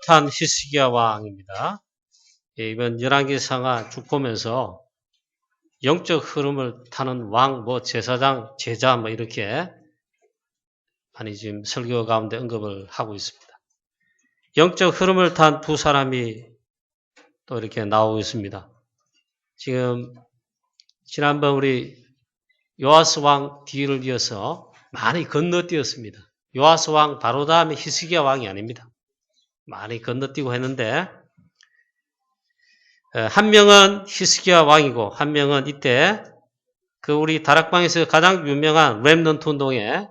탄 히스기야 왕입니다. 이번 열왕기상하 쭉 보면서 영적 흐름을 타는 왕, 제사장, 제자 이렇게 많이 지금 설교 가운데 언급을 하고 있습니다. 영적 흐름을 탄 두 사람이 또 이렇게 나오고 있습니다. 지금 지난번 우리 요아스 왕 뒤를 이어서 많이 건너뛰었습니다. 요아스 왕 바로 다음에 히스기야 왕이 아닙니다. 많이 건너뛰고 했는데 한 명은 히스기야 왕이고 한 명은 이때 그 우리 다락방에서 가장 유명한 렘넌트 운동의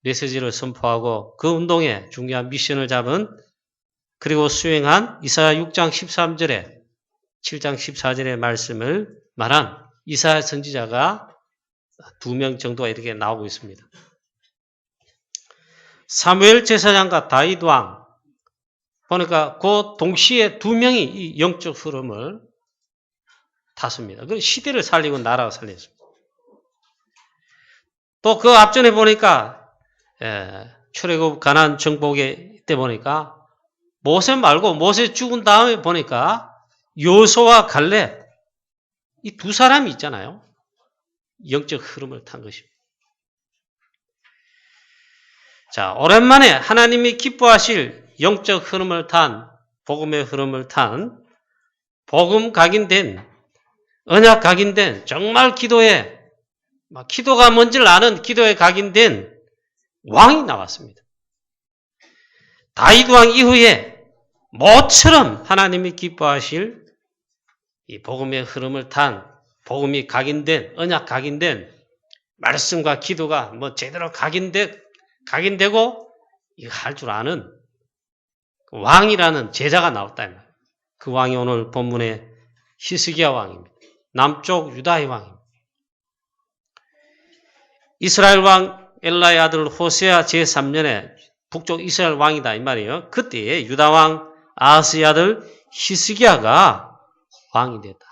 메시지를 선포하고 그 운동에 중요한 미션을 잡은 그리고 수행한 이사야 6장 13절에 7장 14절의 말씀을 말한 이사야 선지자가 2명 정도가 이렇게 나오고 있습니다. 사무엘 제사장과 다윗 왕 보니까 그 동시에 2명이 이 영적 흐름을 탔습니다. 그 시대를 살리고 나라를 살렸습니다. 또 그 앞전에 보니까 출애굽 가나안 정복에 때 보니까 모세 말고 모세 죽은 다음에 보니까 여호수아와 갈렙 이 두 사람이 있잖아요. 영적 흐름을 탄 것입니다. 자, 오랜만에 하나님이 기뻐하실 영적 흐름을 탄 복음의 흐름을 탄 복음 각인된 언약 각인된 정말 기도가 뭔지를 아는 기도에 각인된 왕이 나왔습니다. 다윗 왕 이후에 모처럼 하나님이 기뻐하실 이 복음의 흐름을 탄 복음이 각인된 언약 각인된 말씀과 기도가 제대로 각인되고 이거 할 줄 아는 왕이라는 제자가 나왔다. 그 왕이 오늘 본문의 히스기야 왕입니다. 남쪽 유다의 왕입니다. 이스라엘 왕 엘라의 아들 호세아 제3년에 북쪽 이스라엘 왕이다 이 말이에요. 그때에 유다 왕 아하스의 아들 히스기야가 왕이 됐다.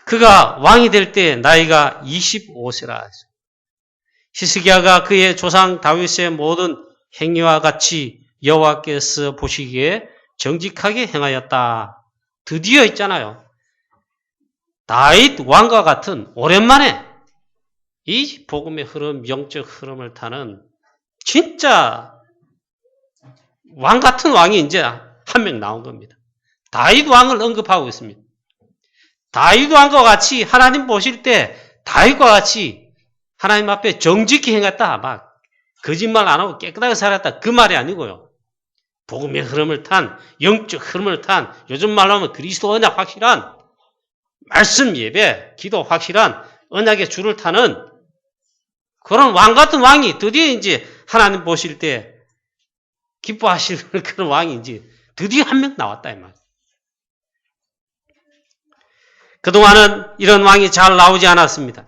그가 왕이 될 때 나이가 25세라 했어요. 히스기야가 그의 조상 다윗의 모든 행위와 같이 여호와께서 보시기에 정직하게 행하였다. 드디어 있잖아요. 다윗 왕과 같은 오랜만에 이 복음의 흐름, 영적 흐름을 타는 진짜 왕 같은 왕이 이제 한 명 나온 겁니다. 다윗 왕을 언급하고 있습니다. 다윗 왕과 같이 하나님 보실 때 다윗과 같이 하나님 앞에 정직히 행했다. 막 거짓말 안 하고 깨끗하게 살았다. 그 말이 아니고요. 복음의 흐름을 탄, 영적 흐름을 탄, 요즘 말로 하면 그리스도 언약 확실한, 말씀 예배, 기도 확실한 언약의 줄을 타는 그런 왕 같은 왕이 드디어 이제 하나님 보실 때 기뻐하실 그런 왕이 이제 드디어 한 명 나왔다. 이 말. 그동안은 이런 왕이 잘 나오지 않았습니다.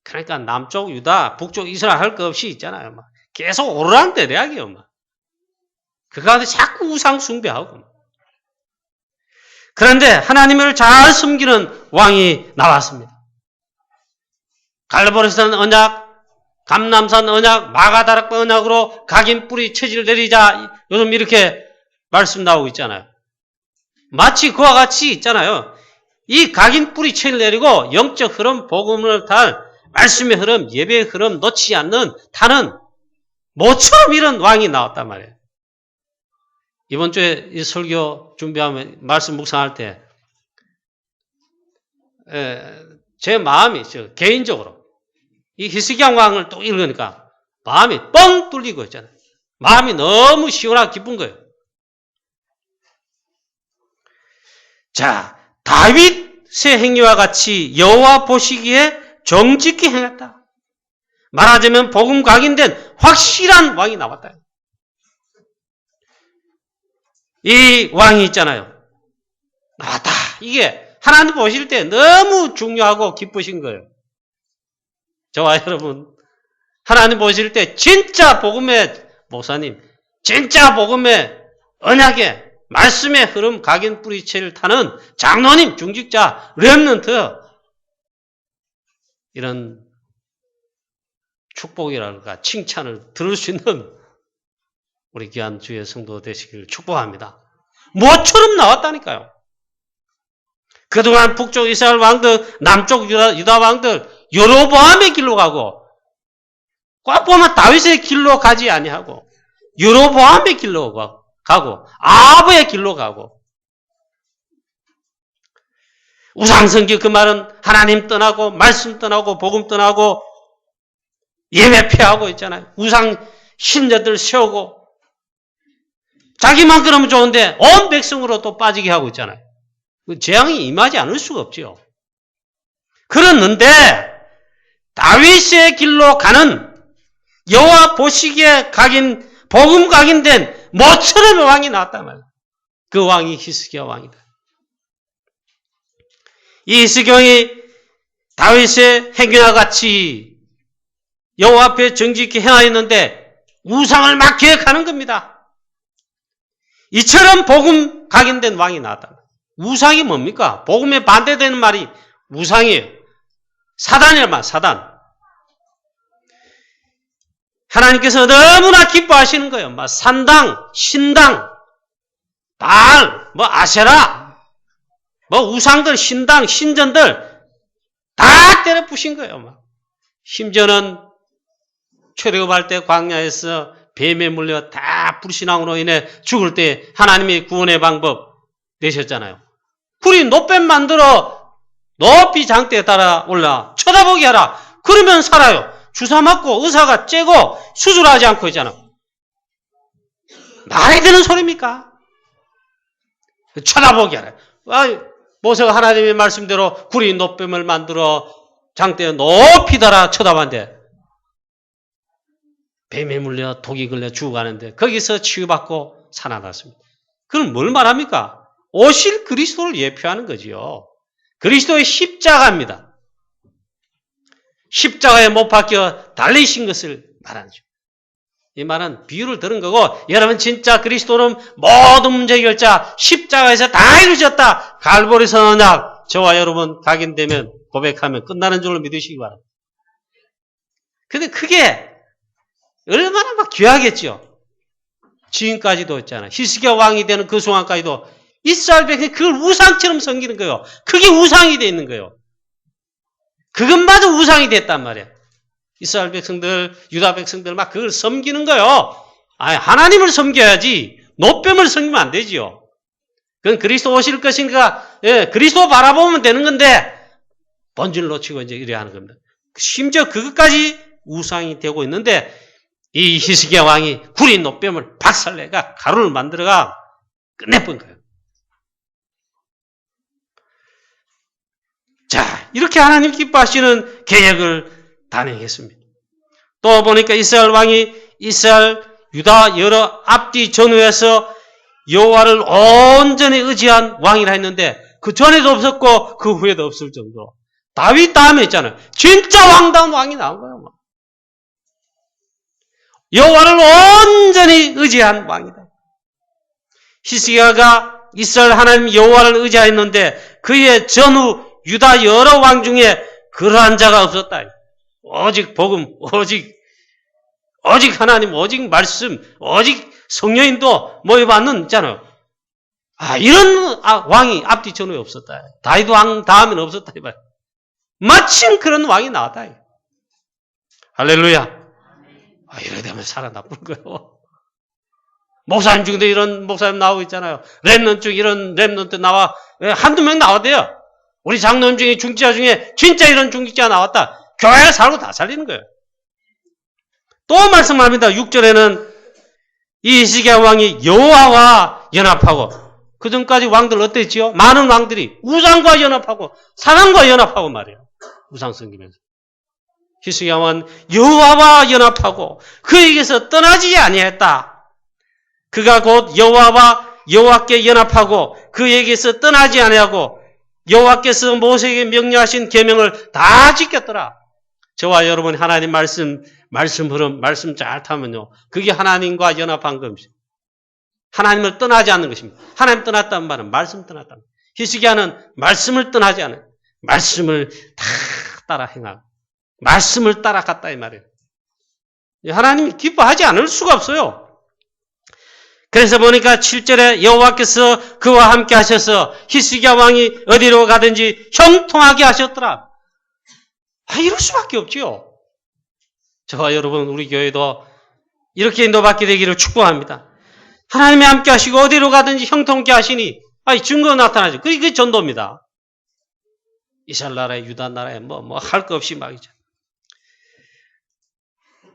그러니까 남쪽 유다, 북쪽 이스라엘 할 거 없이 있잖아요. 막. 계속 오르락내리락이에요. 막. 그 가운데 자꾸 우상 숭배하고. 그런데 하나님을 잘 섬기는 왕이 나왔습니다. 갈보리산 언약, 감람산 언약, 마가다락 언약으로 각인 뿌리 체질 내리자. 요즘 이렇게 말씀 나오고 있잖아요. 마치 그와 같이 있잖아요. 이 각인 뿌리 체질 내리고 영적 흐름, 복음을 탈 말씀의 흐름, 예배의 흐름 놓치지 않는 타는 모처럼 이런 왕이 나왔단 말이에요. 이번 주에 이 설교 준비하면 말씀 묵상할 때 제 마음이 있어요. 개인적으로 이 히스기야 왕을 또 읽으니까 마음이 뻥 뚫리고 있잖아요. 마음이 너무 시원하고 기쁜 거예요. 자, 다윗의 행위와 같이 여호와 보시기에 정직히 행했다. 말하자면 복음 각인된 확실한 왕이 나왔다. 이 왕이 있잖아요. 나왔다. 이게 하나님 보실 때 너무 중요하고 기쁘신 거예요. 저와 여러분, 하나님 보실 때 진짜 복음의 목사님, 진짜 복음의 언약의 말씀의 흐름 각인 뿌리채를 타는 장로님, 중직자, 렘넌트 이런 축복이랄까 칭찬을 들을 수 있는 우리 귀한 주의 성도 되시길 축복합니다. 뭐처럼 나왔다니까요. 그동안 북쪽 이스라엘 왕들, 남쪽 유다 왕들 여로보암의 길로 가고 꽉 보면 다윗의 길로 가지 아니하고 여로보암의 길로 가고 아합의 길로 가고 우상성기 그 말은 하나님 떠나고 말씀 떠나고 복음 떠나고 예배 폐하고 있잖아요. 우상 신자들 세우고 자기만 그러면 좋은데 온 백성으로 또 빠지게 하고 있잖아요. 재앙이 임하지 않을 수가 없죠. 그랬는데 다윗의 길로 가는 여호와 보시기에 복음 각인된 모처럼의 왕이 나왔단 말이에요. 그 왕이 히스기야 왕이다. 이 히스기야이 다윗의 행위와 같이 여호와 앞에 정직히 행하였는데 우상을 막 계획하는 겁니다. 이처럼 복음 각인된 왕이 나왔다. 우상이 뭡니까? 복음에 반대되는 말이 우상이에요. 사단이란 말, 사단. 하나님께서 너무나 기뻐하시는 거예요. 막 산당, 신당, 바알, 아세라, 우상들, 신당, 신전들 다 때려 부신 거예요. 막. 심지어는 출애굽할 때 광야에서 뱀에 물려 다 불신앙으로 인해 죽을 때 하나님이 구원의 방법 내셨잖아요. 굴이 노뱀 만들어 높이 장대에 따라 올라 쳐다보게 하라. 그러면 살아요. 주사 맞고 의사가 째고 수술하지 않고 있잖아. 말이 되는 소리입니까? 쳐다보게 하라. 모세가 하나님의 말씀대로 굴이 노뱀을 만들어 장대에 높이 달아 쳐다봤는데 뱀에 물려 독이 걸려 죽어가는데 거기서 치유받고 살아났습니다. 그럼 뭘 말합니까? 오실 그리스도를 예표하는 거지요. 그리스도의 십자가입니다. 십자가에 못 박혀 달리신 것을 말하는 거죠. 이 말은 비유를 들은 거고 여러분 진짜 그리스도는 모든 문제 해결자 십자가에서 다 이루어졌다. 갈보리 선언약 저와 여러분 각인되면 고백하면 끝나는 줄로 믿으시기 바랍니다. 근데 그게 얼마나 막 귀하겠죠. 지금까지도 있잖아요. 히스기야 왕이 되는 그 순간까지도 이스라엘 백성이 그걸 우상처럼 섬기는 거예요. 그게 우상이 돼 있는 거예요. 그것마저 우상이 됐단 말이야. 이스라엘 백성들, 유다 백성들 막 그걸 섬기는 거예요. 하나님을 섬겨야지 노뱀을 섬기면 안 되지요. 그건 그리스도 오실 것인가, 그리스도 바라보면 되는 건데 본질 놓치고 이제 이래야 하는 겁니다. 심지어 그것까지 우상이 되고 있는데 이 히스기야 왕이 구리 노뱀을 박살내가 가루를 만들어가 끝내본 거예요. 자, 이렇게 하나님 기뻐하시는 계획을 단행했습니다. 또 보니까 이스라엘 왕이 이스라엘 유다 여러 앞뒤 전후에서 여호와를 온전히 의지한 왕이라 했는데 그 전에도 없었고 그 후에도 없을 정도로 다윗 다음에 있잖아요. 진짜 왕다운 왕이 나온 거예요. 여호와를 온전히 의지한 왕이다. 히스기야가 이스라엘 하나님 여호와를 의지하였는데 그의 전후 유다 여러 왕 중에 그러한 자가 없었다. 오직 복음, 오직 하나님, 오직 말씀, 오직 성령인도 모여받는 있잖아요. 이런 왕이 앞뒤 전후에 없었다. 다윗 왕 다음에는 없었다. 마침 그런 왕이 나왔다. 할렐루야. 이래 되면 살아나쁜 거예요. 목사님 중에도 이런 목사님 나오고 있잖아요. 렘넌트 중 이런 렘넌트 나와. 한두 명 나와도요. 우리 장로님 중에 중직자 중에 진짜 이런 중직자 나왔다. 교회가 살고 다 살리는 거예요. 또 말씀합니다. 6절에는 이 히스기야 왕이 여호와와 연합하고 그 전까지 왕들 어땠지요? 많은 왕들이 우상과 연합하고 사람과 연합하고 말이에요. 우상 섬기면서. 히스기야 왕은 여호와와 연합하고 그에게서 떠나지 아니했다. 그가 곧 여호와께 연합하고 그에게서 떠나지 아니하고 여호와께서 모세에게 명령하신 계명을 다 지켰더라. 저와 여러분 하나님 말씀 흐름, 말씀 잘 타면요. 그게 하나님과 연합한 겁니다. 하나님을 떠나지 않는 것입니다. 하나님 떠났다는 말은 말씀 떠났다는 거예요. 히스기야는 말씀을 떠나지 않아요. 말씀을 다 따라 행하고 말씀을 따라갔다 이 말이에요. 하나님이 기뻐하지 않을 수가 없어요. 그래서 보니까 7절에 여호와께서 그와 함께 하셔서 히스기야 왕이 어디로 가든지 형통하게 하셨더라. 이럴 수밖에 없지요. 저와 여러분, 우리 교회도 이렇게 인도받게 되기를 축복합니다. 하나님이 함께 하시고 어디로 가든지 형통케 하시니 증거 나타나죠. 그게 전도입니다. 이스라엘 나라에, 유다 나라에 할 거 없이 말이죠.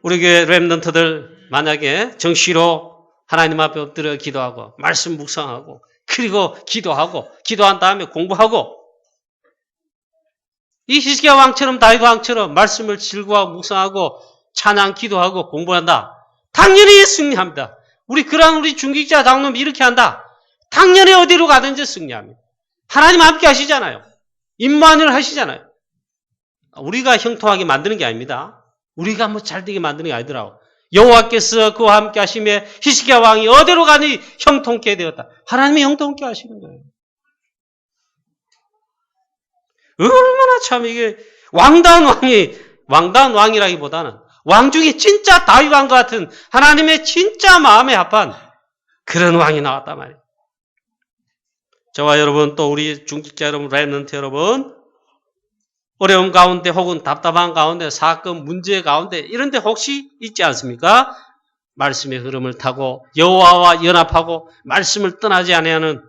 우리 교회 렘넌트들 만약에 정시로 하나님 앞에 엎드려 기도하고 말씀 묵상하고 그리고 기도한 다음에 공부하고 이 히스기야 왕처럼 다윗 왕처럼 말씀을 즐거워하고 묵상하고 찬양 기도하고 공부한다. 당연히 승리합니다. 우리 중직자 장로님 이렇게 한다. 당연히 어디로 가든지 승리합니다. 하나님 함께 하시잖아요. 임마누엘 하시잖아요. 우리가 형통하게 만드는 게 아닙니다. 우리가 잘되게 만드는 게 아니더라고. 여호와께서 그와 함께 하시며 히스기야 왕이 어디로 가니 형통케 되었다. 하나님이 형통케 하시는 거예요. 얼마나 참 이게 왕다운 왕이라기보다는 왕 중에 진짜 다윗 왕 같은 하나님의 진짜 마음에 합한 그런 왕이 나왔단 말이에요. 저와 여러분, 또 우리 중직자 여러분, 렘넌트 여러분, 어려움 가운데 혹은 답답한 가운데 사건 문제 가운데 이런 데 혹시 있지 않습니까? 말씀의 흐름을 타고 여호와와 연합하고 말씀을 떠나지 아니하는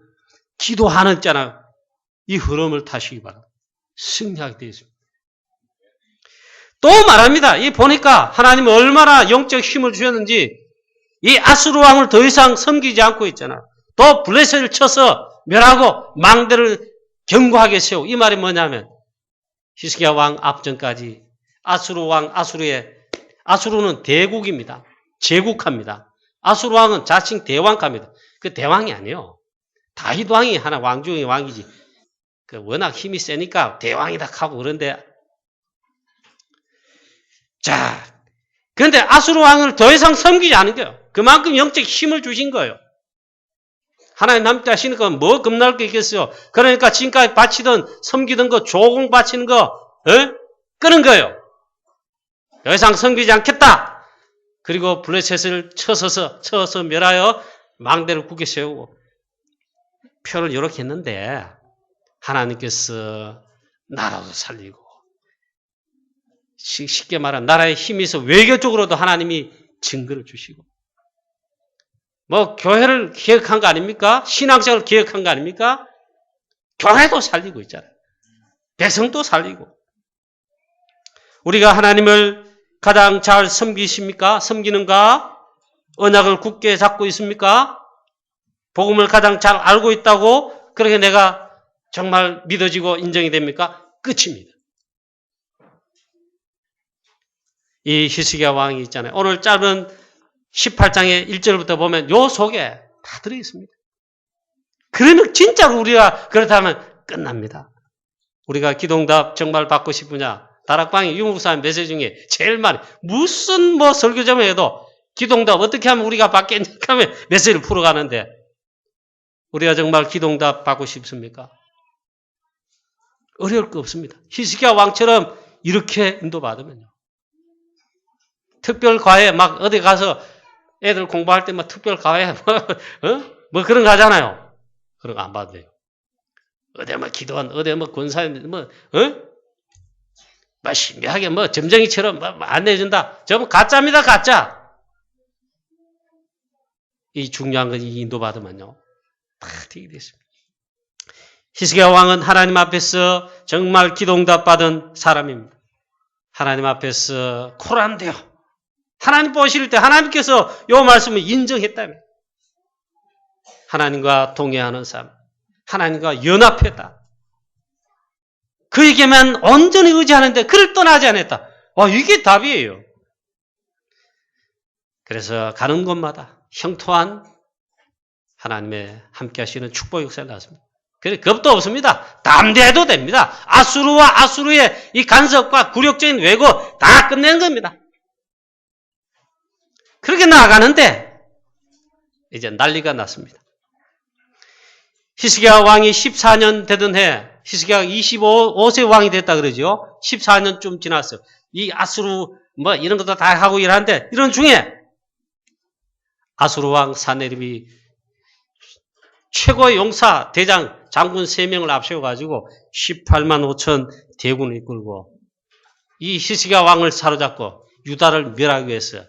기도하는 있잖아요. 이 흐름을 타시기 바랍니다. 승리하게 되어 있습니다. 또 말합니다. 이 보니까 하나님이 얼마나 영적 힘을 주셨는지 이 아수르 왕을 더 이상 섬기지 않고 있잖아요. 또 블레셋을 쳐서 멸하고 망대를 견고하게 세우고, 이 말이 뭐냐면 히스기야 왕 앞전까지 아수르는 대국입니다. 제국합니다. 아수르 왕은 자칭 대왕갑니다. 그 대왕이 아니에요. 다윗 왕이 하나 왕 중의 왕이지. 워낙 힘이 세니까 대왕이다 하고 그런데, 그런데 아수르 왕을 더 이상 섬기지 않은 거예요. 그만큼 영적 힘을 주신 거예요. 하나님 함께 하시니까 뭐 겁날 게 있겠어요. 그러니까 지금까지 바치던 섬기던 거, 조공 바치는 거 끄는 거예요. 더 이상 섬기지 않겠다. 그리고 블레셋을 쳐서 멸하여 망대를 굳게 세우고 표를 이렇게 했는데 하나님께서 나라도 살리고, 쉽게 말하면 나라의 힘이 있어 외교적으로도 하나님이 증거를 주시고, 교회를 기획한 거 아닙니까? 신앙생활을 기획한 거 아닙니까? 교회도 살리고 있잖아요. 백성도 살리고. 우리가 하나님을 가장 잘 섬기는가? 언약을 굳게 잡고 있습니까? 복음을 가장 잘 알고 있다고 그렇게 내가 정말 믿어지고 인정이 됩니까? 끝입니다. 이 히스기야 왕이 있잖아요. 오늘 짧은 18장의 1절부터 보면 요 속에 다 들어있습니다. 그러면 진짜로 우리가 그렇다면 끝납니다. 우리가 기도응답 정말 받고 싶으냐? 다락방의 유목사님 메시지 중에 제일 많이 무슨 설교자만 해도 기도응답 어떻게 하면 우리가 받겠냐 하면 메시지를 풀어가는데, 우리가 정말 기도응답 받고 싶습니까? 어려울 거 없습니다. 히스기야 왕처럼 이렇게 인도받으면요. 특별 과외 어디 가서 애들 공부할 때 특별 과외 그런 거 하잖아요. 그런 거 안 봐도 돼요. 어디 기도원, 어디 권사님 신비하게 점쟁이처럼 안내해준다. 저건 가짜입니다, 가짜. 이 중요한 건 이 인도받으면요. 다 되게 됐습니다. 히스기야 왕은 하나님 앞에서 정말 기도응답 받은 사람입니다. 하나님 앞에서 코란데요. 하나님 보실 때 하나님께서 이 말씀을 인정했다며. 하나님과 동행하는 삶, 하나님과 연합했다. 그에게만 온전히 의지하는데 그를 떠나지 않았다. 이게 답이에요. 그래서 가는 곳마다 형통한 하나님의 함께 하시는 축복 역사가 나왔습니다. 그래서 겁도 없습니다. 담대해도 됩니다. 아수르와 아수르의 이 간섭과 굴욕적인 왜고 다 끝내는 겁니다. 그렇게 나아가는데 이제 난리가 났습니다. 히스기야 왕이 14년 되던 해, 히스기야가 25세 왕이 됐다 그러죠. 14년쯤 지났어요. 이 아수르 이런 것도 다 하고 일하는데, 이런 중에 아수르 왕 사네립이 최고의 용사 대장 장군 3명을 앞세워가지고 18만 5천 대군을 이끌고 이 히스기야 왕을 사로잡고 유다를 멸하기 위해서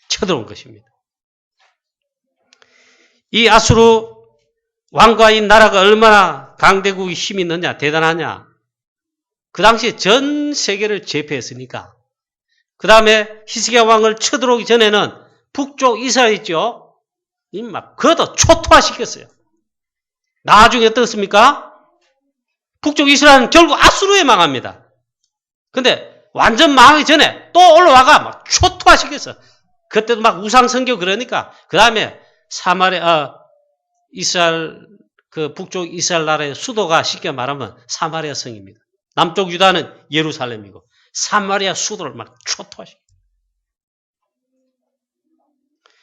쳐들어온 것입니다. 이 아수르 왕과 이 나라가 얼마나 강대국이 힘이 있느냐, 대단하냐. 그 당시에 전 세계를 제패했으니까. 그 다음에 히스기야 왕을 쳐들어오기 전에는 북쪽 이스라엘 있죠? 그것도 초토화시켰어요. 나중에 어떻습니까? 북쪽 이스라엘은 결국 아수르에 망합니다. 근데 완전 망하기 전에 또 올라와가 막 초토화시켰어. 그때도 막 우상성교 그러니까. 그 다음에 이스라엘, 북쪽 이스라엘 나라의 수도가 쉽게 말하면 사마리아 성입니다. 남쪽 유다는 예루살렘이고, 사마리아 수도를 막 초토화시켰어요.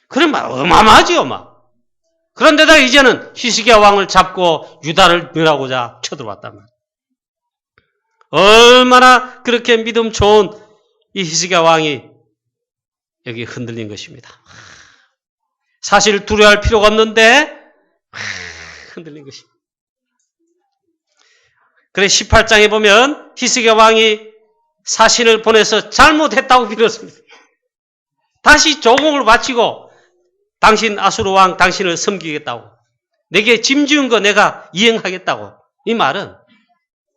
그래, 막 어마어마하지요, 막. 그런데다 이제는 히스기야 왕을 잡고 유다를 멸하고자 쳐들어왔단 말이에요. 얼마나 그렇게 믿음 좋은 이 히스기야 왕이 여기 흔들린 것입니다. 사실 두려워할 필요가 없는데 흔들린 것입니다. 그래 18장에 보면 히스기야 왕이 사신을 보내서 잘못했다고 빌었습니다. 다시 조공을 바치고 당신 아수르 왕 당신을 섬기겠다고, 내게 짐 지은 거 내가 이행하겠다고. 이 말은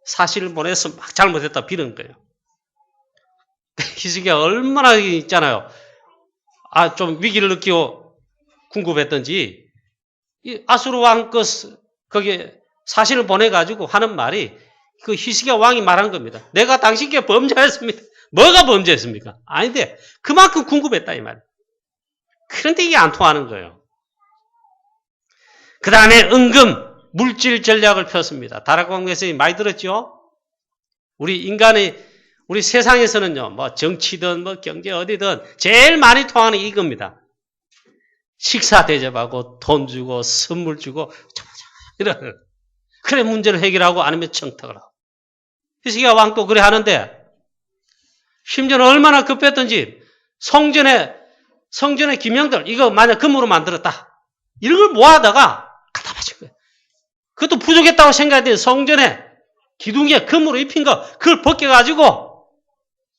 사신을 보내서 막 잘못했다고 비는 거예요. 히스기야 얼마나 있잖아요. 좀 위기를 느끼고 궁금했던지 이 아수르 왕 거기에 사신을 보내가지고 하는 말이 그 히스기야 왕이 말한 겁니다. 내가 당신께 범죄했습니다. 뭐가 범죄했습니까? 아닌데 그만큼 궁금했다 이 말이에요. 그런데 이게 안 통하는 거예요. 그 다음에 은금 물질 전략을 폈습니다. 다락방에서 많이 들었죠? 우리 세상에서는요, 뭐 정치든 뭐 경제 어디든 제일 많이 통하는 이겁니다. 식사 대접하고 돈 주고 선물 주고 이런. 그래 문제를 해결하고 아니면 청탁을 하고. 히스기야 왕도 그래 하는데 심지어는 얼마나 급했던지 성전의 기명들 이거 만약 금으로 만들었다. 이런 걸 모아다가 갖다 바친 거예요. 그것도 부족했다고 생각했더니 성전에 기둥에 금으로 입힌 거 그걸 벗겨가지고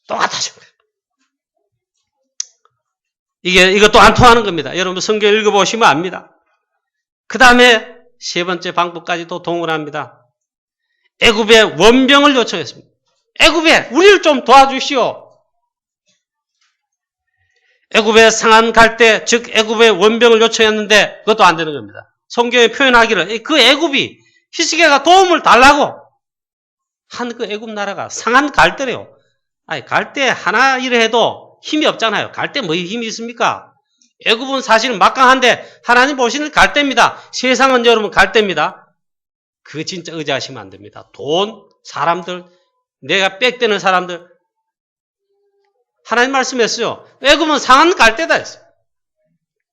또 갖다 준 거예요. 이것도 안 통하는 겁니다. 여러분 성경 읽어보시면 압니다. 그 다음에 세 번째 방법까지도 동원합니다. 애굽의 원병을 요청했습니다. 애굽에 우리를 좀 도와주시오. 애굽에 상한 갈대, 즉 애굽의 원병을 요청했는데 그것도 안 되는 겁니다. 성경에 표현하기를 그 애굽이 히스기야가 도움을 달라고 한 그 애굽 나라가 상한 갈대래요. 아니 갈대 하나 이래 해도 힘이 없잖아요. 갈대 뭐 힘이 있습니까? 애굽은 사실은 막강한데 하나님 보시는 갈대입니다. 세상은 여러분 갈대입니다. 그거 진짜 의지하시면 안 됩니다. 돈, 사람들, 내가 빽대는 사람들. 하나님 말씀했어요. 애굽은 상한 갈대다 했어요.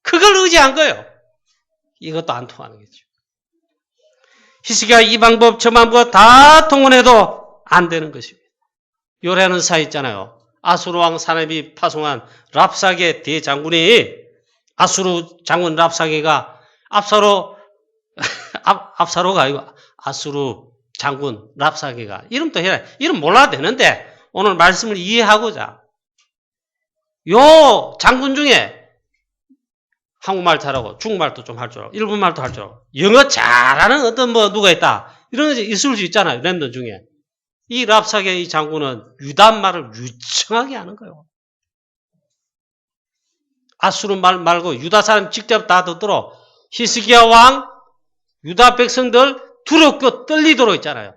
그걸 의지한 거예요. 이것도 안 통하는 거죠. 히스기야 이 방법 저 방법 다 동원해도 안 되는 것입니다. 요래하는 사 있잖아요. 아수르 왕 사네립이 파송한 랍사게 대장군이 아수르 장군 랍사게가 압사로가 아니고 아수르 장군 랍사게가 이름도 해라. 이름 몰라도 되는데 오늘 말씀을 이해하고자 요 장군 중에 한국말 잘하고 중국말도 좀 할 줄 알고 일본말도 할 줄 알고 영어 잘하는 어떤 누가 있다. 이런 게 있을 수 있잖아요. 렘넌 중에. 이 랍사게 이 장군은 유다말을 유창하게 하는 거예요. 아수르 말 말고 유다 사람 직접 다 듣도록 히스기야 왕 유다 백성들 두렵고 떨리도록 있잖아요.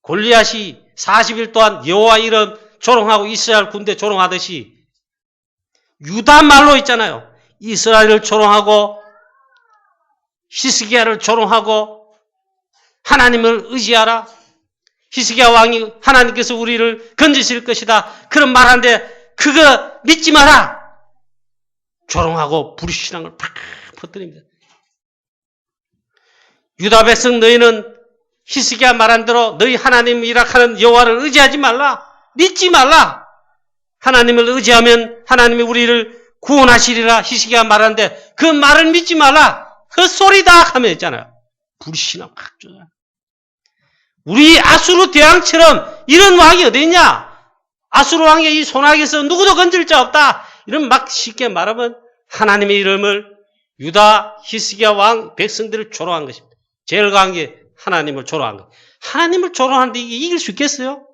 골리앗이 40일 동안 여호와 이름 조롱하고 이스라엘 군대 조롱하듯이 유다 말로 있잖아요. 이스라엘을 조롱하고 히스기야를 조롱하고 하나님을 의지하라. 히스기야 왕이 하나님께서 우리를 건지실 것이다. 그런 말하는데 그거 믿지 마라. 조롱하고 불신앙을 팍 퍼뜨립니다. 유다 백성 너희는 히스기야 말한 대로 너희 하나님이라 하는 여호와를 의지하지 말라. 믿지 말라. 하나님을 의지하면 하나님이 우리를 구원하시리라 히스기야가 말하는데 그 말을 믿지 말라. 헛소리다 하면 있잖아요. 불신앙 확조잖아요. 우리 아수르 대왕처럼 이런 왕이 어디 있냐? 아수르 왕의 이 손아귀에서 누구도 건질 자 없다. 이런 막 쉽게 말하면 하나님의 이름을 유다 히스기야 왕 백성들을 조롱한 것입니다. 제일 강한 게 하나님을 조롱한 것. 하나님을 조롱하는데 이게 이길 수 있겠어요?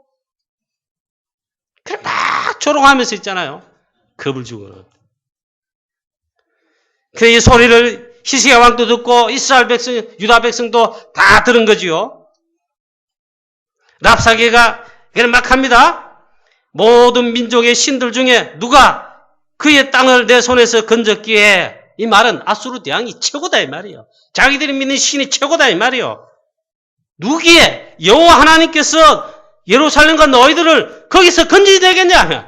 그냥 막 조롱하면서 있잖아요. 겁을 주고는. 그 이 소리를 히스기야 왕도 듣고 이스라엘 백성, 유다 백성도 다 들은 거지요. 랍사게가 그걸 막 합니다. 모든 민족의 신들 중에 누가 그의 땅을 내 손에서 건졌기에 이 말은 아수르 대왕이 최고다 이 말이에요. 자기들이 믿는 신이 최고다 이 말이에요. 누기에 여호와 하나님께서 예루살렘과 너희들을 거기서 건지게 되겠냐 하면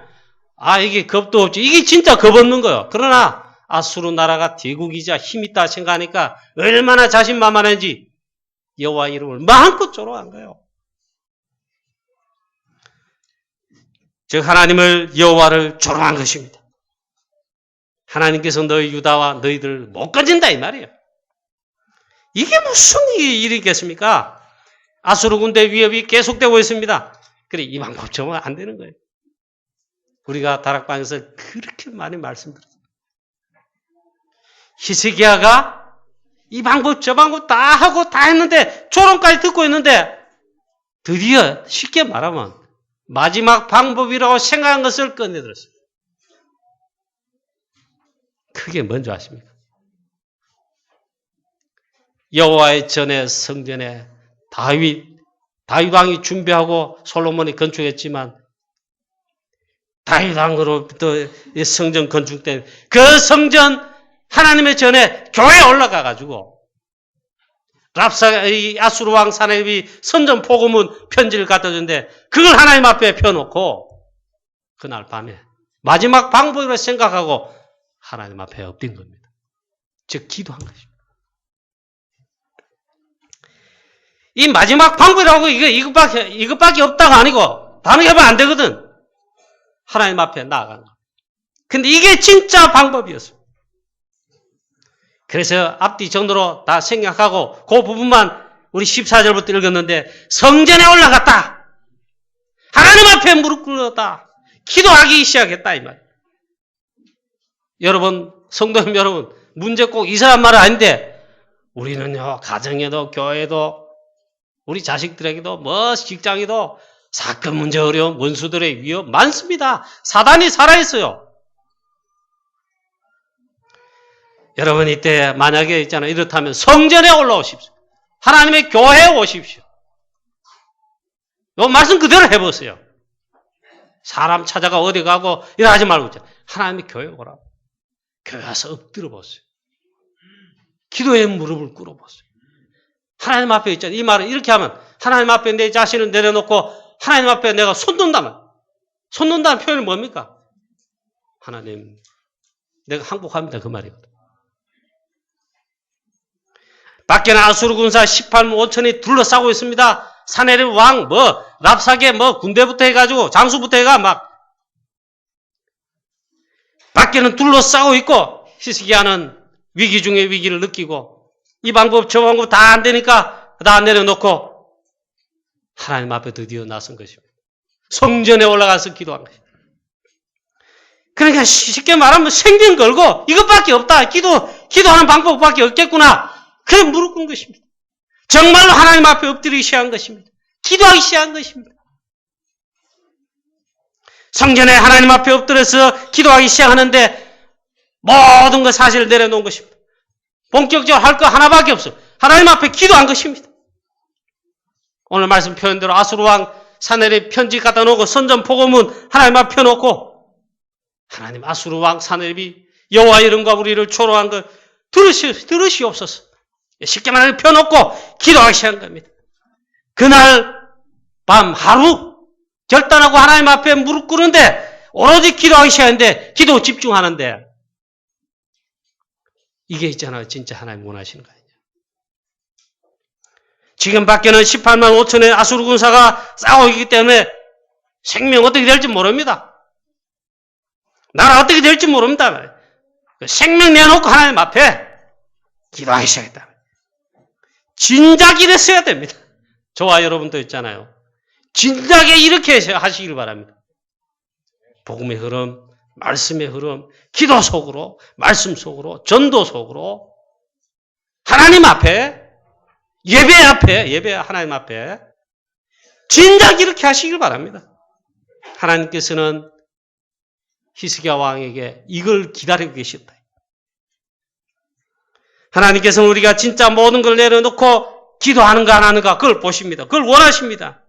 이게 겁도 없지. 이게 진짜 겁 없는 거예요. 그러나 아수르 나라가 대국이자 힘있다 생각하니까 얼마나 자신만만한지 여호와 이름을 마음껏 조롱한 거예요. 즉 하나님을 여호와를 조롱한 것입니다. 하나님께서 너희 유다와 너희들을 못 건진다 이 말이에요. 이게 무슨 일이겠습니까? 아수르 군대 위협이 계속되고 있습니다. 그래 이 방법 정말 안 되는 거예요. 우리가 다락방에서 그렇게 많이 말씀드렸습니다. 히스기야가 이 방법 저 방법 다 하고 다 했는데 조롱까지 듣고 있는데 드디어 쉽게 말하면 마지막 방법이라고 생각한 것을 꺼내들었습니다. 그게 뭔지 아십니까? 여호와의 전에 성전에 다윗 왕이 준비하고 솔로몬이 건축했지만 다윗 왕으로부터 성전 건축된 그 성전 하나님의 전에 교회에 올라가 가지고 아수르 왕 사네립이 선전 포고문 편지를 갖다 줬는데 그걸 하나님 앞에 펴놓고 그날 밤에 마지막 방법으로 생각하고 하나님 앞에 엎드린 겁니다. 즉 기도한 것입니다. 이 마지막 방법이라고 이것밖에 없다가 아니고 다른 게 하면 안 되거든. 하나님 앞에 나아가는 거. 근데 이게 진짜 방법이었어요. 그래서 앞뒤 정도로 다 생략하고 그 부분만 우리 14절부터 읽었는데 성전에 올라갔다. 하나님 앞에 무릎 꿇었다. 기도하기 시작했다 이 말. 여러분 성도님 여러분 문제 꼭 이 사람 말은 아닌데 우리는요 가정에도 교회에도 우리 자식들에게도 직장에도 사건 문제 어려운 원수들의 위협 많습니다. 사단이 살아있어요. 여러분 이때 만약에 있잖아요. 이렇다면 성전에 올라오십시오. 하나님의 교회에 오십시오. 이 말씀 그대로 해보세요. 사람 찾아가 어디 가고 이러지 말고 있잖아요. 하나님의 교회에 오라고. 교회 와서 엎드려 보세요. 기도의 무릎을 꿇어 보세요. 하나님 앞에 있잖아요. 이 말은 이렇게 하면 하나님 앞에 내 자신을 내려놓고 하나님 앞에 내가 손든다면 손든다는 표현이 뭡니까? 하나님 내가 항복합니다. 그 말이거든. 밖에는 아수르 군사 18만 5천이 둘러싸고 있습니다. 사네립 왕, 랍사게, 군대부터 해가지고, 장수부터 해가 밖에는 둘러싸고 있고, 히스기야는 위기 중에 위기를 느끼고, 이 방법, 저 방법 다 안 되니까, 다 내려놓고, 하나님 앞에 드디어 나선 것입니다. 성전에 올라가서 기도한 것입니다. 그러니까 쉽게 말하면 생긴 걸고, 이것밖에 없다. 기도하는 방법밖에 없겠구나. 그래 무릎 꿇은 것입니다. 정말로 하나님 앞에 엎드리기 시작한 것입니다. 기도하기 시작한 것입니다. 성전에 하나님 앞에 엎드려서 기도하기 시작하는데 모든 것 사실을 내려놓은 것입니다. 본격적으로 할 거 하나밖에 없어요. 하나님 앞에 기도한 것입니다. 오늘 말씀 표현대로 아수르 왕 사네립 편지 갖다 놓고 선전 포고문 하나님 앞에 펴놓고 하나님 아수르 왕 사네립이 여호와 이름과 우리를 조롱한 걸 들으시옵소서. 쉽게 말하면 펴놓고 기도하기 시작한 겁니다. 그날 밤 하루 결단하고 하나님 앞에 무릎 꿇는데 오로지 기도하기 시작하는데 기도 집중하는데 이게 있잖아요. 진짜 하나님 원하시는 거 아니냐. 지금 밖에는 18만 5천의 아수르 군사가 싸우고 있기 때문에 생명 어떻게 될지 모릅니다. 나라 어떻게 될지 모릅니다. 생명 내놓고 하나님 앞에 기도하기 시작했다. 진작 이랬어야 됩니다. 저와 여러분도 있잖아요. 진작에 이렇게 하시길 바랍니다. 복음의 흐름, 말씀의 흐름, 기도 속으로, 말씀 속으로, 전도 속으로 하나님 앞에, 예배 하나님 앞에 진작 이렇게 하시길 바랍니다. 하나님께서는 히스기야 왕에게 이걸 기다리고 계셨다. 하나님께서는 우리가 진짜 모든 걸 내려놓고 기도하는가 안 하는가 그걸 보십니다. 그걸 원하십니다.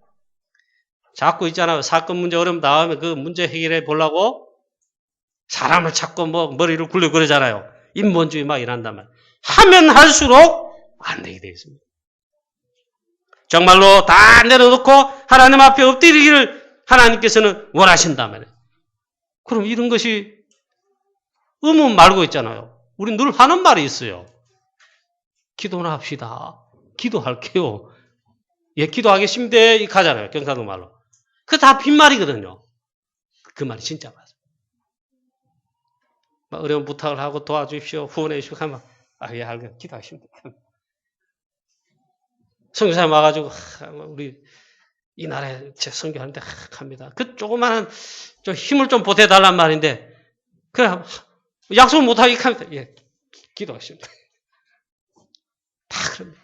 자꾸 있잖아요. 사건 문제 어려움 나오면 그 문제 해결해 보려고 사람을 찾고 머리를 굴려 그러잖아요. 인본주의 막 이란단 말이에요. 하면 할수록 안 되게 되어 있습니다. 정말로 다 내려놓고 하나님 앞에 엎드리기를 하나님께서는 원하신단 말이에요. 그럼 이런 것이 의문 말고 있잖아요. 우리 늘 하는 말이 있어요. 기도나 합시다. 기도할게요. 예, 기도하겠습니다. 가잖아요. 경상도 말로. 그거 다 빈말이거든요. 그 말이 진짜 맞아요. 어려운 부탁을 하고 도와주십시오. 후원해 주십시오. 하면, 예, 알겠습니다. 기도하십니다. 선교사님 와가지고, 우리 이 나라에 제 선교하는데 합니다. 그 조그마한 좀 힘을 좀 보태달란 말인데, 그래, 약속 못하게 합니다. 예, 기도하십니다. 다 그럽니다.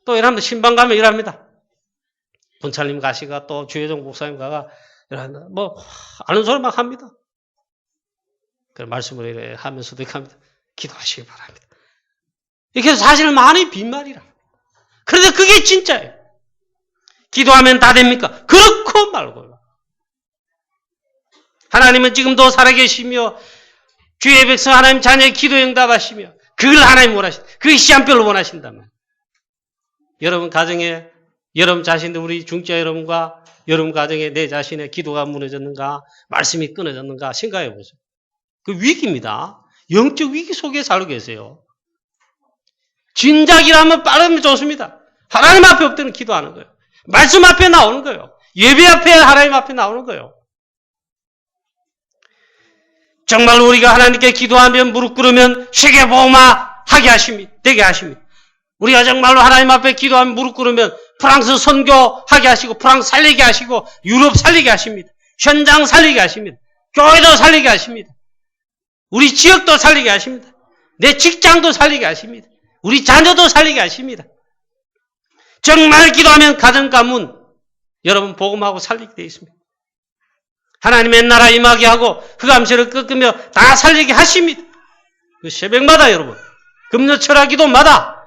또 이러면 신방 가면 이랍니다. 본찰님 가시가 또 주혜정 목사님 가가 이러는데 아는 소리 막 합니다. 그 말씀을 이래 하면서도 이렇게 합니다. 기도하시기 바랍니다. 이게 사실 많이 빈말이라. 그런데 그게 진짜예요. 기도하면 다 됩니까? 그렇고 말고요. 하나님은 지금도 살아계시며 주의 백성 하나님 자녀의 기도에 응답하시며 그걸 하나님 원하신다. 그게 시간별로 원하신단 말이에요. 여러분 가정에 여러분 자신들 우리 중자 여러분과 여러분 가정에 내 자신의 기도가 무너졌는가 말씀이 끊어졌는가 생각해 보세요. 그 위기입니다. 영적 위기 속에 살고 계세요. 진작이라면 빠르면 좋습니다. 하나님 앞에 엎드리는 기도하는 거예요. 말씀 앞에 나오는 거예요. 예배 앞에 하나님 앞에 나오는 거예요. 정말 우리가 하나님께 기도하면 무릎 꿇으면 세계복음화 하게 하십니다. 되게 하십니다. 우리가 정말로 하나님 앞에 기도하면 무릎 꿇으면 프랑스 선교하게 하시고 프랑스 살리게 하시고 유럽 살리게 하십니다. 현장 살리게 하십니다. 교회도 살리게 하십니다. 우리 지역도 살리게 하십니다. 내 직장도 살리게 하십니다. 우리 자녀도 살리게 하십니다. 정말 기도하면 가정 가문 여러분 복음하고 살리게 되어 있습니다. 하나님의 나라 임하게 하고 흑암세를 꺾으며 다 살리게 하십니다. 그 새벽마다 여러분 금요 철학 기도마다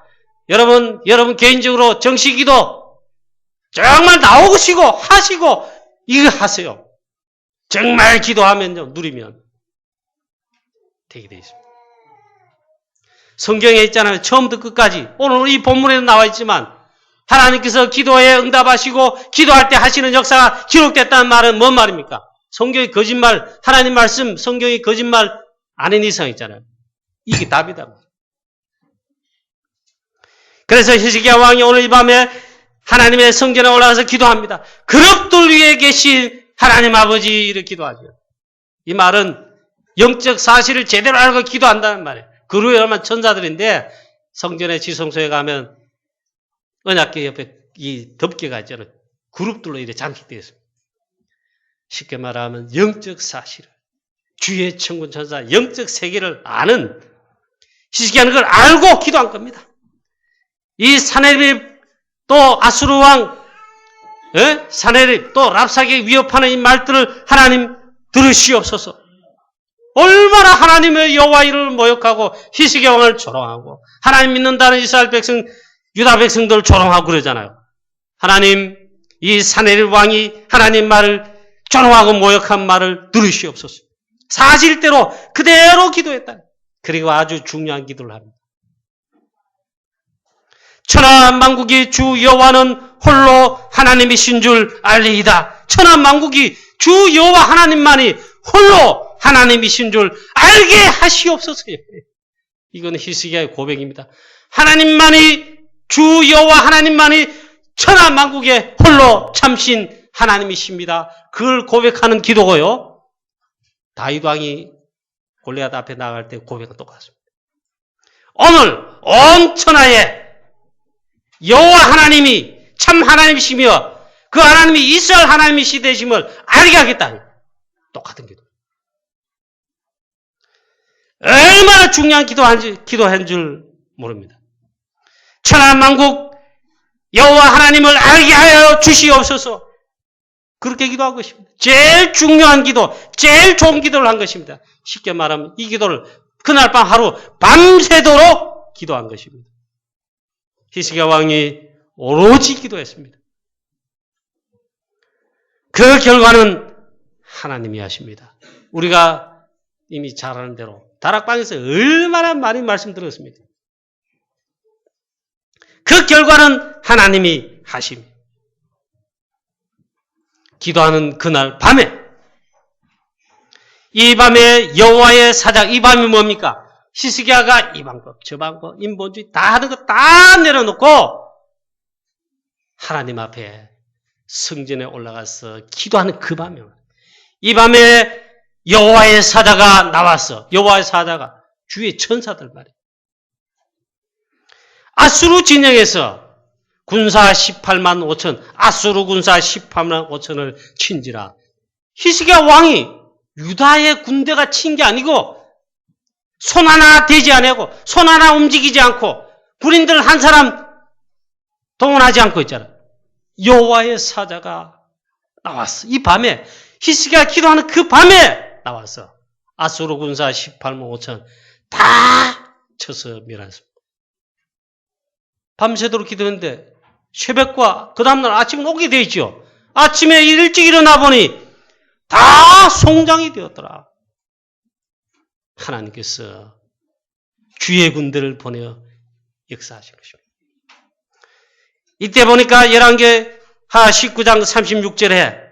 여러분 개인적으로 정식기도 정말 나오시고 하시고 이거 하세요. 정말 기도하면요 누리면 되게 되어 있습니다. 성경에 있잖아요. 처음부터 끝까지 오늘 이 본문에도 나와 있지만 하나님께서 기도에 응답하시고 기도할 때 하시는 역사가 기록됐다는 말은 뭔 말입니까? 성경이 거짓말, 하나님 말씀, 성경이 거짓말 아닌 이상 있잖아요. 이게 답이다. 그래서 히스기야 왕이 오늘 이 밤에 하나님의 성전에 올라가서 기도합니다. 그릇들 위에 계신 하나님 아버지를 기도하죠. 이 말은 영적 사실을 제대로 알고 기도한다는 말이에요. 그루에만 천사들인데 성전의 지성소에 가면 언약궤 옆에 이 덮개가 있잖아요. 그룹들로 이렇게 장식되어 있습니다. 쉽게 말하면 영적 사실을 주의 천군 천사 영적 세계를 아는 히스기야는 그걸 알고 기도한 겁니다. 이 사네립 또 아수르 왕 사네립 또 랍사게 위협하는 이 말들을 하나님 들으시옵소서. 얼마나 하나님의 여호와 이름을 모욕하고 히스기야 왕을 조롱하고 하나님 믿는다는 이스라엘 백성 유다 백성들을 조롱하고 그러잖아요. 하나님 이 사네립 왕이 하나님 말을 조롱하고 모욕한 말을 들으시옵소서. 사실대로 그대로 기도했다. 그리고 아주 중요한 기도를 합니다. 천하만국이 주 여호와는 홀로 하나님이신 줄 알리이다. 천하만국이 주 여호와 하나님만이 홀로 하나님이신 줄 알게 하시옵소서. 이건 히스기야의 고백입니다. 하나님만이 주 여호와 하나님만이 천하만국의 홀로 참신 하나님이십니다. 그걸 고백하는 기도고요. 다윗 왕이 골리앗 앞에 나갈 때 고백은 똑같습니다. 오늘 온 천하에 여호와 하나님이 참 하나님이시며 그 하나님이 이스라엘 하나님이시되심을 알게 하겠다. 똑같은 기도. 얼마나 중요한 기도한 줄 모릅니다. 천하만국 여호와 하나님을 알게 하여 주시옵소서. 그렇게 기도한 것입니다. 제일 중요한 기도, 제일 좋은 기도를 한 것입니다. 쉽게 말하면 이 기도를 그날 밤 하루 밤새도록 기도한 것입니다. 히스기야 왕이 오로지 기도했습니다. 그 결과는 하나님이 하십니다. 우리가 이미 잘 아는 대로 다락방에서 얼마나 많이 말씀드렸습니다. 그 결과는 하나님이 하십니다. 기도하는 그날 밤에 이 밤에 여호와의 사자, 이 밤이 뭡니까? 히스기야가 이 방법, 저 방법, 인본주의 다 하는 거 다 내려놓고 하나님 앞에 성전에 올라가서 기도하는 그 밤에 이 밤에 여호와의 사자가 나왔어. 여호와의 사자가 주의 천사들 말이에요. 아수르 진영에서 군사 18만 5천, 아수르 군사 18만 5천을 친지라. 히스기야 왕이 유다의 군대가 친 게 아니고 손 하나 대지 않고 손 하나 움직이지 않고 군인들 한 사람 동원하지 않고 있잖아. 여호와의 사자가 나왔어. 이 밤에 히스기야 기도하는 그 밤에 나왔어. 아수르 군사 18만 5천 다 쳐서 멸했습니다. 밤새도록 기도했는데 새벽과 그 다음날 아침은 오게 되어 있죠. 아침에 일찍 일어나 보니 다 송장이 되었더라. 하나님께서 주의 군대를 보내어 역사하신 것입니다. 이때 보니까 열왕기하 19장 36절에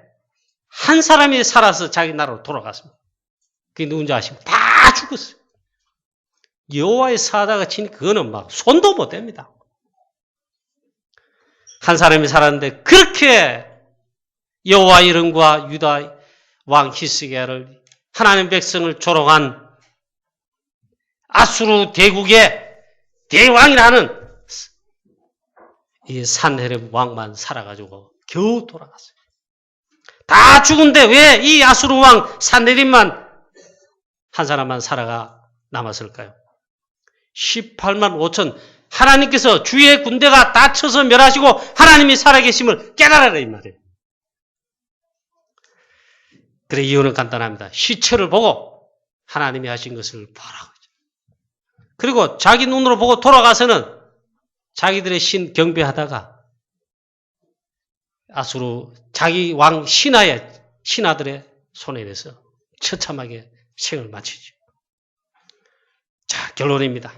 한 사람이 살아서 자기 나라로 돌아갔습니다. 그게 누군지 아십니까? 다 죽었어요. 여호와의 사자가 친 그거는 막 손도 못 댑니다. 한 사람이 살았는데 그렇게 여호와 이름과 유다 왕 히스기야를 하나님 백성을 조롱한 아수르 대국의 대왕이라는 이 산헤립 왕만 살아가지고 겨우 돌아갔어요. 다 죽은데 왜 이 아수르 왕 산헤립만 한 사람만 살아가 남았을까요? 18만 5천 하나님께서 주의 군대가 다 쳐서 멸하시고 하나님이 살아계심을 깨달아라 이 말이에요. 그래 이유는 간단합니다. 시체를 보고 하나님이 하신 것을 보라고. 그리고 자기 눈으로 보고 돌아가서는 자기들의 신 경배하다가 아수르 자기 왕 신하들의 손에 대해서 처참하게 생을 마치죠. 자, 결론입니다.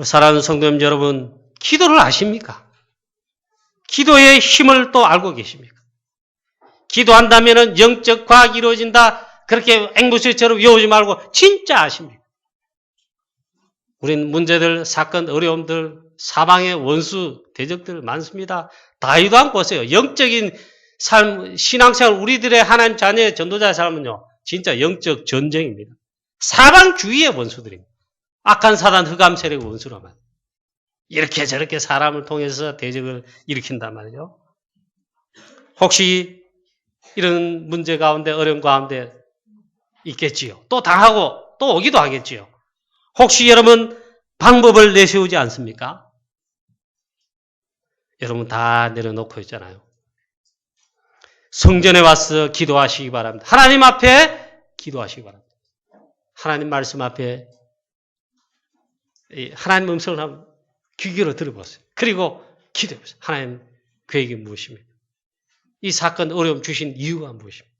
사랑하는 성도님 여러분, 기도를 아십니까? 기도의 힘을 또 알고 계십니까? 기도한다면 영적 과학이 이루어진다. 그렇게 앵무새처럼 외우지 말고 진짜 아십니까? 우린 문제들, 사건, 어려움들, 사방의 원수, 대적들 많습니다. 다이도 않고 오세요. 영적인 삶, 신앙생활, 우리들의 하나님 자녀의 전도자의 삶은요, 진짜 영적 전쟁입니다. 사방 주위의 원수들입니다. 악한 사단, 흑암 세력의 원수라만. 이렇게 저렇게 사람을 통해서 대적을 일으킨단 말이죠. 혹시 이런 문제 가운데, 어려움 가운데 있겠지요. 또 당하고 또 오기도 하겠지요. 혹시 여러분 방법을 내세우지 않습니까? 여러분 다 내려놓고 있잖아요. 성전에 와서 기도하시기 바랍니다. 하나님 앞에 기도하시기 바랍니다. 하나님 말씀 앞에 하나님 음성을 한번 귀 기울여 들어보세요. 그리고 기도해보세요. 하나님 계획이 무엇입니까? 이 사건 어려움 주신 이유가 무엇입니까?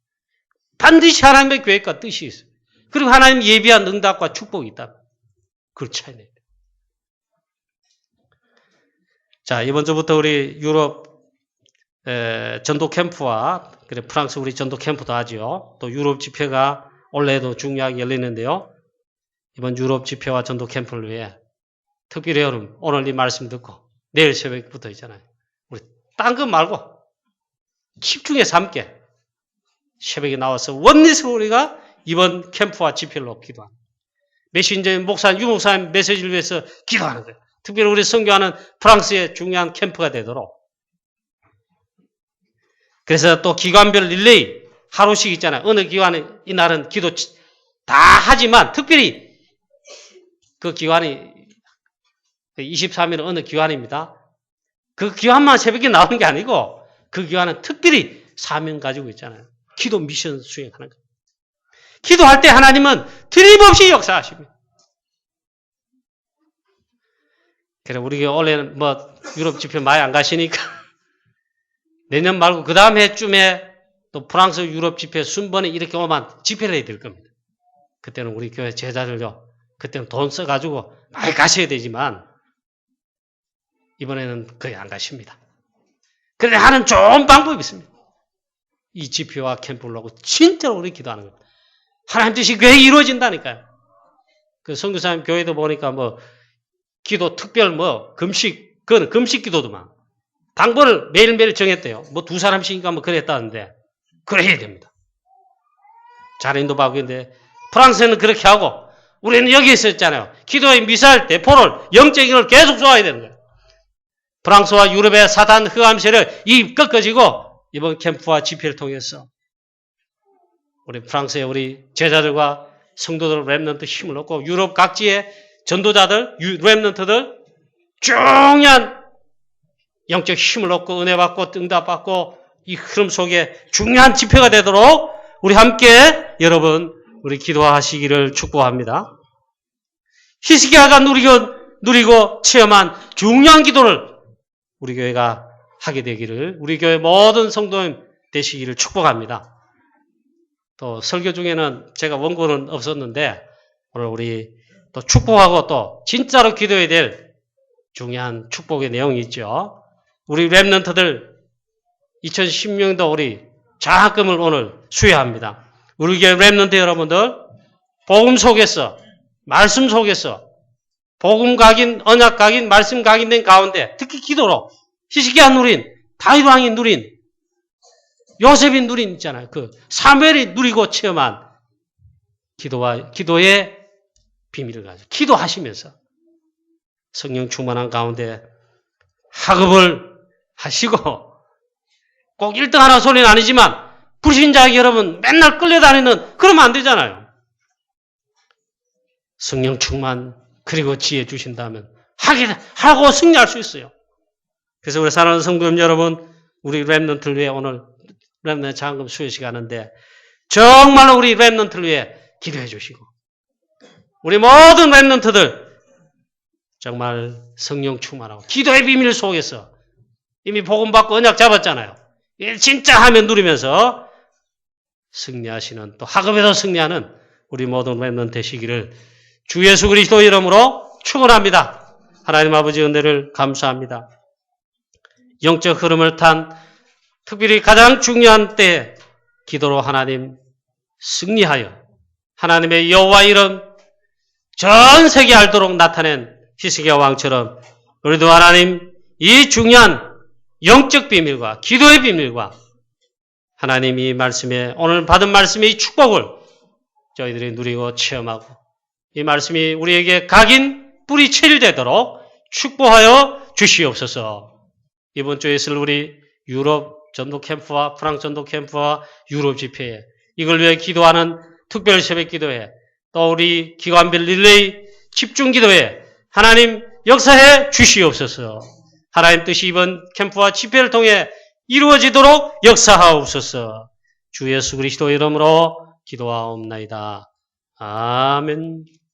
반드시 하나님의 계획과 뜻이 있어요. 그리고 하나님 예비한 응답과 축복이 있다. 그걸 차이내야 돼요. 자, 이번 주부터 우리 유럽 전도 캠프와 프랑스 우리 전도 캠프도 하죠. 또 유럽 집회가 올해도 중요하게 열리는데요. 이번 유럽 집회와 전도 캠프를 위해 특별히 여러분 오늘 이 말씀 듣고 내일 새벽부터 있잖아요. 우리 딴 것 말고 집중해서 함께 새벽에 나와서 원리스로 우리가 이번 캠프와 집회로 기도합니다. 메신저의 목사님, 유목사님 메시지를 위해서 기도하는 거예요. 특별히 우리 선교하는 프랑스의 중요한 캠프가 되도록. 그래서 또 기관별 릴레이 하루씩 있잖아요. 어느 기관에 이날은 기도 다 하지만 특별히 그 기관이 23일은 어느 기관입니다. 그 기관만 새벽에 나오는 게 아니고 그 기관은 특별히 사명 가지고 있잖아요. 기도 미션 수행하는 거예요. 기도할 때 하나님은 틀림없이 역사하십니다. 그래 우리 올해는 뭐 유럽 집회 많이 안 가시니까 내년 말고 그 다음 해쯤에 또 프랑스 유럽 집회 순번에 이렇게 오면 집회를 해야 될 겁니다. 그때는 우리 교회 제자들요. 그때는 돈 써가지고 많이 가셔야 되지만 이번에는 거의 안 가십니다. 그런데 하는 좋은 방법이 있습니다. 이 집회와 캠프를 놓고 진짜로 우리 기도하는 겁니다. 하나님 뜻이 왜 이루어진다니까요. 그 선교사님 교회도 보니까 뭐 기도 특별 뭐 금식 그거는 금식 기도도만 당번을 매일매일 정했대요. 뭐 2사람씩인가 뭐 그랬다는데 그래야 됩니다. 잘 인도받고 있는데 프랑스는 그렇게 하고 우리는 여기 있었잖아요. 기도의 미사일 대포를 영적인 걸 계속 쏘아야 되는 거예요. 프랑스와 유럽의 사탄 흑암세를 꺾어지고 이번 캠프와 집회를 통해서 우리 프랑스의 우리 제자들과 성도들 렘넌트 힘을 얻고 유럽 각지의 전도자들, 렘넌트들 중요한 영적 힘을 얻고 은혜 받고 응답받고 이 흐름 속에 중요한 집회가 되도록 우리 함께 여러분 우리 기도하시기를 축복합니다. 히스기야가 누리고 체험한 중요한 기도를 우리 교회가 하게 되기를 우리 교회 모든 성도님 되시기를 축복합니다. 또 설교 중에는 제가 원고는 없었는데 오늘 우리 또 축복하고 또 진짜로 기도해야 될 중요한 축복의 내용이 있죠. 우리 렘넌트들 2016년도 우리 장학금을 오늘 수여합니다. 우리 교회 렘넌트 여러분들 복음 속에서 말씀 속에서 복음 각인, 언약 각인, 말씀 각인된 가운데 특히 기도로 히스기야 누린, 다윗 왕이 누린, 요셉이 누린 있잖아요. 그 사무엘이 누리고 체험한 기도의 비밀을 가지고 기도하시면서 성령 충만한 가운데 학업을 하시고 꼭 1등 하라는 소리는 아니지만 불신자 여러분 맨날 끌려다니는 그러면 안 되잖아요. 성령 충만 그리고 지혜 주신다면 하고 승리할 수 있어요. 그래서 우리 사랑하는 성도님 여러분 우리 렘넌트를 위해 오늘 렘넌트 장학금 수여 시간인데 정말로 우리 렘넌트를 위해 기도해 주시고 우리 모든 렘넌트들 정말 성령 충만하고 기도의 비밀 속에서 이미 복음 받고 언약 잡았잖아요. 진짜 하면 누리면서 승리하시는 또 학업에서 승리하는 우리 모든 렘넌트 되시기를 주 예수 그리스도 이름으로 축원합니다. 하나님 아버지 은혜를 감사합니다. 영적 흐름을 탄 특별히 가장 중요한 때 기도로 하나님 승리하여 하나님의 여호와 이름 전 세계 알도록 나타낸 히스기야 왕처럼 우리도 하나님 이 중요한 영적 비밀과 기도의 비밀과 하나님 이 말씀에 오늘 받은 말씀의 이 축복을 저희들이 누리고 체험하고 이 말씀이 우리에게 각인 뿌리 체일되도록 축복하여 주시옵소서. 이번 주에 있을 우리 유럽 전도 캠프와 프랑스 전도 캠프와 유럽 집회에 이걸 위해 기도하는 특별 새벽 기도회 또 우리 기관별 릴레이 집중 기도회 하나님 역사해 주시옵소서. 하나님 뜻이 이번 캠프와 집회를 통해 이루어지도록 역사하옵소서. 주 예수 그리스도 이름으로 기도하옵나이다. 아멘.